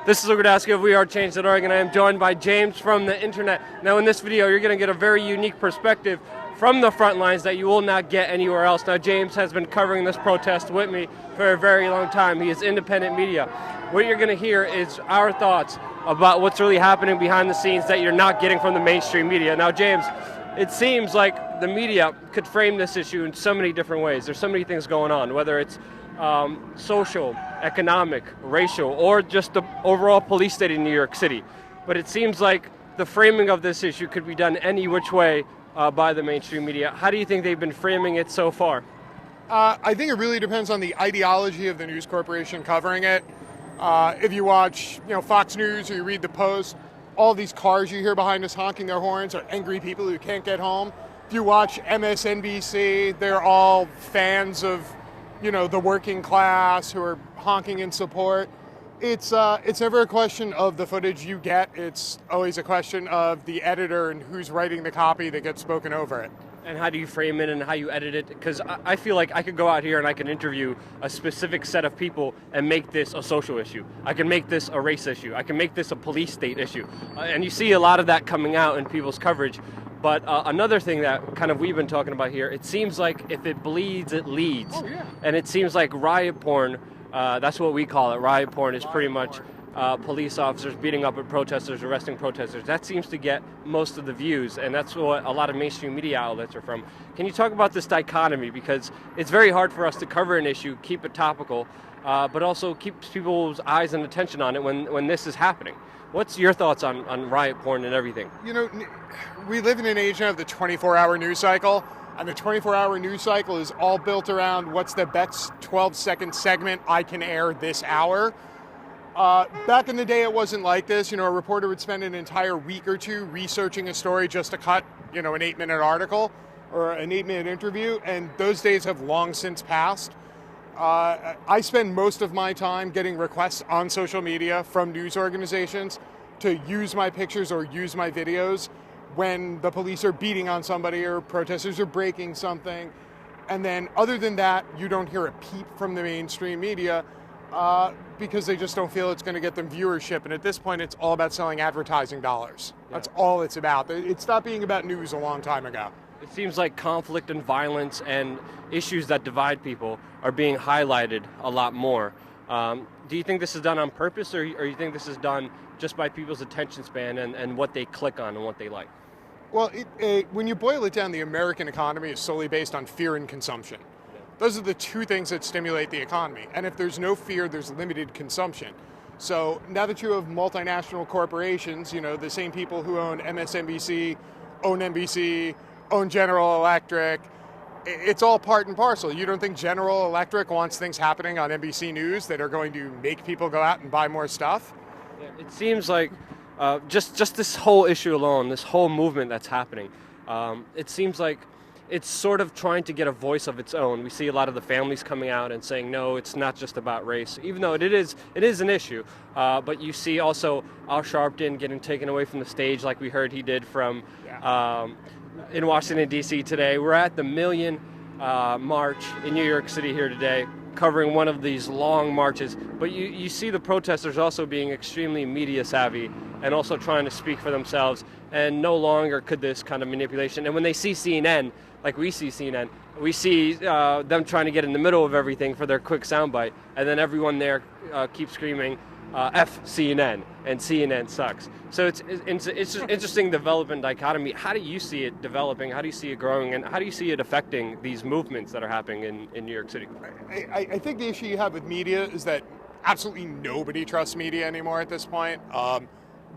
This is Rudkowski of WeAreChange.org, and I am joined by James from the internet. Now in this video, you're going to get a very unique perspective from the front lines that you will not get anywhere else. Now James has been covering this protest with me for a very long time. He is independent media. What you're going to hear is our thoughts about what's really happening behind the scenes that you're not getting from the mainstream media. Now James, it seems like the media could frame this issue in so many different ways. There's so many things going on, whether it's social, economic, racial, or just the overall police state in New York City. But it seems like the framing of this issue could be done any which way by the mainstream media. How do you think they've been framing it so far? I think it really depends on the ideology of the news corporation covering it. If you watch, Fox News or you read the Post, all these cars you hear behind us honking their horns are angry people who can't get home. If you watch MSNBC, they're all fans of the working class who are honking in support. It's never a question of the footage you get. It's always a question of the editor and who's writing the copy that gets spoken over it. And how do you frame it and how you edit it? Because I feel like I could go out here and I can interview a specific set of people and make this a social issue. I can make this a race issue. I can make this a police state issue. And you see a lot of that coming out in people's coverage. But another thing that kind of we've been talking about here, it seems like if it bleeds, it leads. Oh, yeah. And it seems like riot porn, that's what we call it. Riot porn is pretty much police officers beating up at protesters, arresting protesters. That seems to get most of the views, and that's what a lot of mainstream media outlets are from. Can you talk about this dichotomy? Because it's very hard for us to cover an issue, keep it topical, but also keep people's eyes and attention on it when this is happening. What's your thoughts on riot porn and everything? We live in an age now of the 24-hour news cycle, and the 24-hour news cycle is all built around what's the best 12-second segment I can air this hour. Back in the day, it wasn't like this. A reporter would spend an entire week or two researching a story just to cut, an 8-minute article or an 8-minute interview, and those days have long since passed. I spend most of my time getting requests on social media from news organizations to use my pictures or use my videos when the police are beating on somebody or protesters are breaking something. And then other than that, you don't hear a peep from the mainstream media because they just don't feel it's going to get them viewership. And at this point, it's all about selling advertising dollars. Yeah. That's all it's about. It stopped being about news a long time ago. It seems like conflict and violence and issues that divide people are being highlighted a lot more. Do you think this is done on purpose, or you think this is done just by people's attention span and what they click on and what they like? Well, when you boil it down, the American economy is solely based on fear and consumption. Yeah. Those are the two things that stimulate the economy. And if there's no fear, there's limited consumption. So now that you have multinational corporations, the same people who own MSNBC, own NBC, own General Electric, it's all part and parcel. You don't think General Electric wants things happening on NBC News that are going to make people go out and buy more stuff? Yeah, it seems like just this whole issue alone, this whole movement that's happening, it seems like it's sort of trying to get a voice of its own. We see a lot of the families coming out and saying, no, it's not just about race, even though it is an issue. But you see also Al Sharpton getting taken away from the stage like we heard he did from in Washington, D.C. today. We're at the Million March in New York City here today, covering one of these long marches. But you see the protesters also being extremely media savvy and also trying to speak for themselves. And no longer could this kind of manipulation. And when they see CNN, like we see CNN, we see them trying to get in the middle of everything for their quick soundbite. And then everyone there keeps screaming, F CNN, and CNN sucks. So it's just interesting development dichotomy. How do you see it developing? How do you see it growing? And how do you see it affecting these movements that are happening in New York City? I think the issue you have with media is that absolutely nobody trusts media anymore at this point.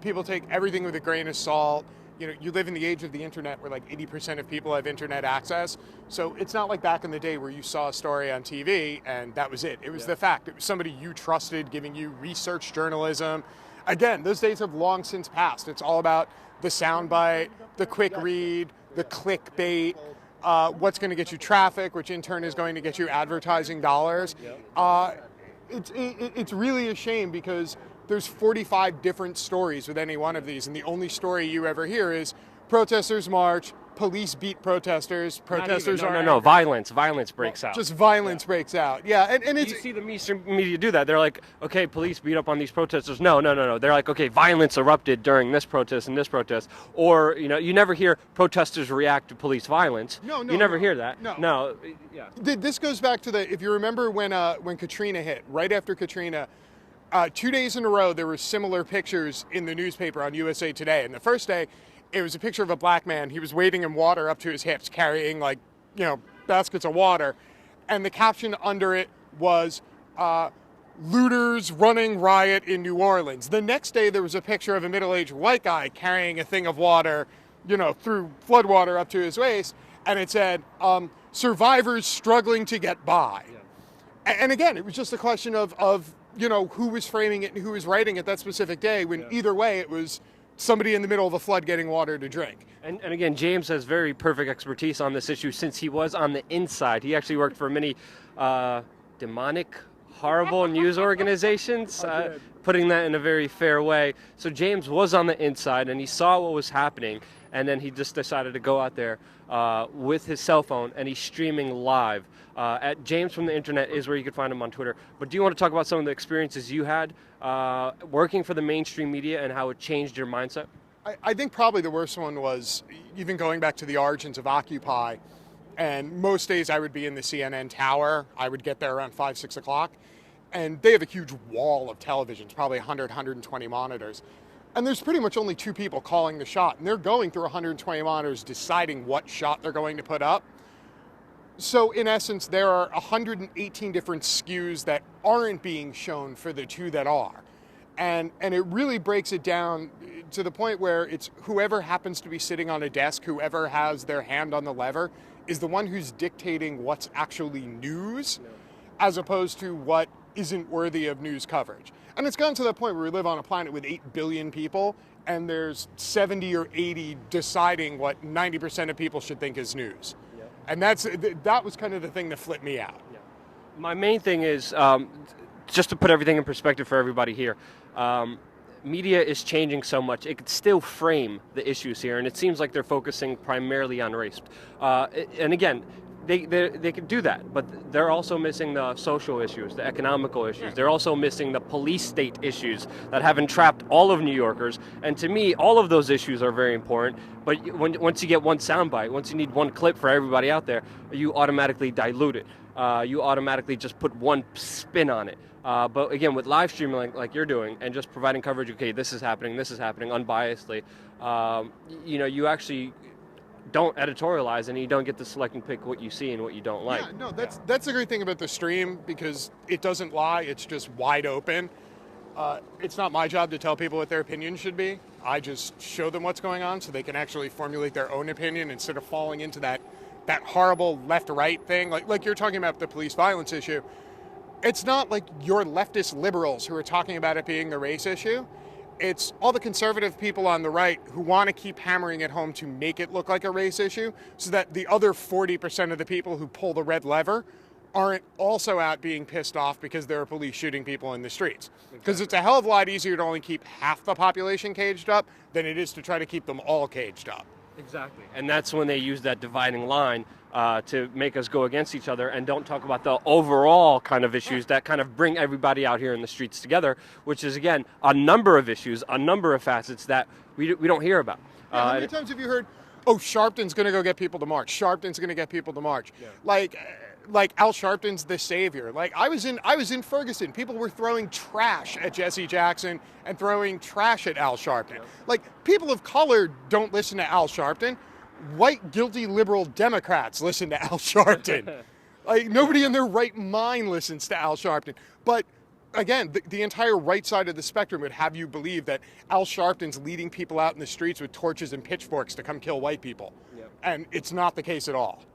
People take everything with a grain of salt. You live in the age of the internet where like 80% of people have internet access. So it's not like back in the day where you saw a story on TV and that was it. It was the fact. It was somebody you trusted giving you research journalism. Again, those days have long since passed. It's all about the soundbite, the quick read, the clickbait, what's going to get you traffic, which in turn is going to get you advertising dollars. It's really a shame because there's 45 different stories with any one of these, and the only story you ever hear is protesters march, police beat protesters. Protesters no, are no, violence breaks out. Just violence breaks out. Yeah, and it's you see the mainstream media do that. They're like, okay, police beat up on these protesters. No. They're like, okay, violence erupted during this protest and this protest. Or, you never hear protesters react to police violence. No, you never hear that. No. Yeah. This goes back to if you remember when Katrina hit, right after Katrina, 2 days in a row, there were similar pictures in the newspaper on USA Today. And the first day, it was a picture of a black man. He was wading in water up to his hips, carrying baskets of water. And the caption under it was, looters running riot in New Orleans. The next day, there was a picture of a middle-aged white guy carrying a thing of water, through floodwater up to his waist. And it said, survivors struggling to get by. Yeah. And again, it was just a question of who was framing it and who was writing it that specific day, when either way, it was somebody in the middle of the flood getting water to drink. And again, James has very perfect expertise on this issue since he was on the inside. He actually worked for many demonic, horrible news organizations, putting that in a very fair way. So James was on the inside and he saw what was happening, and then he just decided to go out there with his cell phone, and he's streaming live. At James from the Internet is where you can find him on Twitter. But do you want to talk about some of the experiences you had working for the mainstream media and how it changed your mindset? I think probably the worst one was even going back to the origins of Occupy. And most days I would be in the CNN tower. I would get there around 5, 6 o'clock. And they have a huge wall of televisions, probably 100, 120 monitors. And there's pretty much only 2 people calling the shot. And they're going through 120 monitors deciding what shot they're going to put up. So in essence, there are 118 different SKUs that aren't being shown for the 2 that are. And it really breaks it down to the point where it's whoever happens to be sitting on a desk, whoever has their hand on the lever, is the one who's dictating what's actually news, as opposed to what isn't worthy of news coverage. And it's gotten to the point where we live on a planet with 8 billion people, and there's 70 or 80 deciding what 90% of people should think is news. And that was kind of the thing that flipped me out. Yeah. My main thing is, just to put everything in perspective for everybody here, media is changing so much. It could still frame the issues here, and it seems like they're focusing primarily on race. And again, they could do that, but they're also missing the social issues, the economical issues. They're also missing the police state issues that have entrapped all of New Yorkers. And to me, all of those issues are very important. But once you get one soundbite, once you need one clip for everybody out there, you automatically dilute it. You automatically just put one spin on it. But again, with live streaming like you're doing, and just providing coverage, okay, this is happening, unbiasedly, you actually don't editorialize, and you don't get to select and pick what you see and what you don't like. Yeah, no, that's the great thing about the stream, because it doesn't lie. It's just wide open. It's not my job to tell people what their opinion should be. I just show them what's going on so they can actually formulate their own opinion instead of falling into that horrible left-right thing. Like you're talking about the police violence issue. It's not like your leftist liberals who are talking about it being the race issue. It's all the conservative people on the right who want to keep hammering it home to make it look like a race issue, so that the other 40% of the people who pull the red lever aren't also out being pissed off because there are police shooting people in the streets. Because It's a hell of a lot easier to only keep half the population caged up than it is to try to keep them all caged up. Exactly. And that's when they use that dividing line to make us go against each other and don't talk about the overall kind of issues that kind of bring everybody out here in the streets together, which is, again, a number of issues, a number of facets that we don't hear about. How many times have you heard, oh, Sharpton's going to go get people to march. Sharpton's going to get people to march. Yeah. Like Al Sharpton's the savior. Like I was in Ferguson. People were throwing trash at Jesse Jackson and throwing trash at Al Sharpton. Yeah. Like, people of color don't listen to Al Sharpton. White, guilty, liberal Democrats listen to Al Sharpton. Like, nobody in their right mind listens to Al Sharpton. But again, the entire right side of the spectrum would have you believe that Al Sharpton's leading people out in the streets with torches and pitchforks to come kill white people. Yep. And it's not the case at all.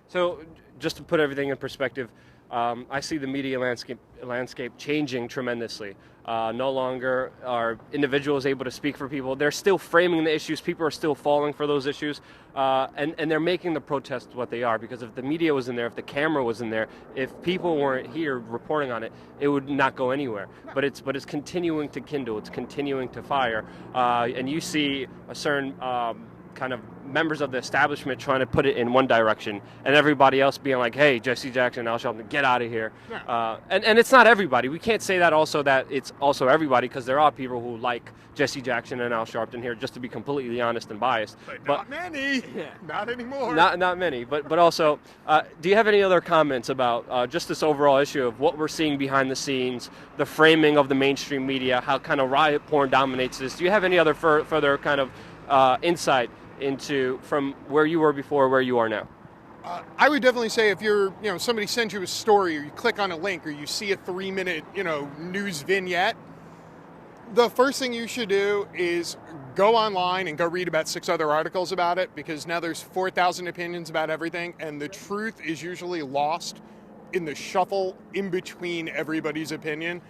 So, just to put everything in perspective, I see the media landscape changing tremendously. No longer are individuals able to speak for people. They're still framing the issues. People are still falling for those issues. And they're making the protests what they are. Because if the media was in there, if the camera was in there, if people weren't here reporting on it, it would not go anywhere. But it's continuing to kindle. It's continuing to fire. And you see a certain kind of members of the establishment trying to put it in one direction, and everybody else being like, hey, Jesse Jackson, Al Sharpton, get out of here. Yeah. And it's not everybody. We can't say that also that it's also everybody, because there are people who like Jesse Jackson and Al Sharpton here, just to be completely honest and biased. But not many. Yeah. Not anymore. Not many. But also, do you have any other comments about just this overall issue of what we're seeing behind the scenes, the framing of the mainstream media, how kind of riot porn dominates this? Do you have any other further kind of insight into from where you were before where you are now? I would definitely say if somebody sends you a story, or you click on a link, or you see a 3-minute, news vignette, the first thing you should do is go online and go read about 6 other articles about it, because now there's 4,000 opinions about everything, and the truth is usually lost in the shuffle in between everybody's opinion.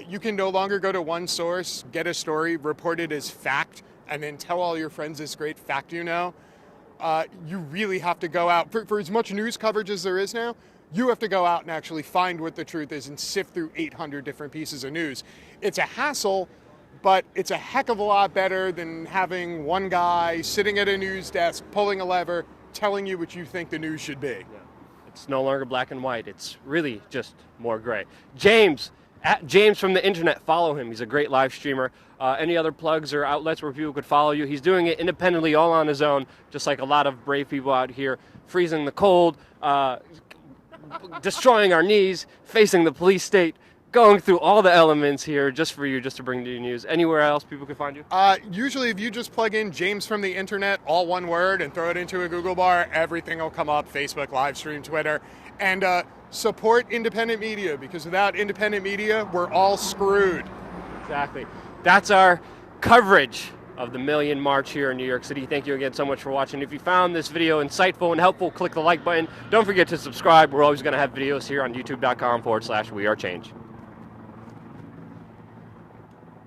You can no longer go to one source, get a story, report it as fact, and then tell all your friends this great fact you know. You really have to go out, for as much news coverage as there is now, you have to go out and actually find what the truth is and sift through 800 different pieces of news. It's a hassle, but it's a heck of a lot better than having one guy sitting at a news desk, pulling a lever, telling you what you think the news should be. Yeah. It's no longer black and white. It's really just more gray. James, at James from the internet, follow him. He's a great live streamer. Any other plugs or outlets where people could follow you? He's doing it independently, all on his own, just like a lot of brave people out here, freezing the cold, destroying our knees, facing the police state, going through all the elements here just for you, just to bring you news. Anywhere else people can find you? Usually if you just plug in James from the internet, all one word, and throw it into a Google bar, everything will come up: Facebook, Livestream, Twitter. And support independent media, because without independent media, we're all screwed. Exactly. That's our coverage of the Million March here in New York City. Thank you again so much for watching. If you found this video insightful and helpful, click the like button. Don't forget to subscribe. We're always going to have videos here on youtube.com/wearechange.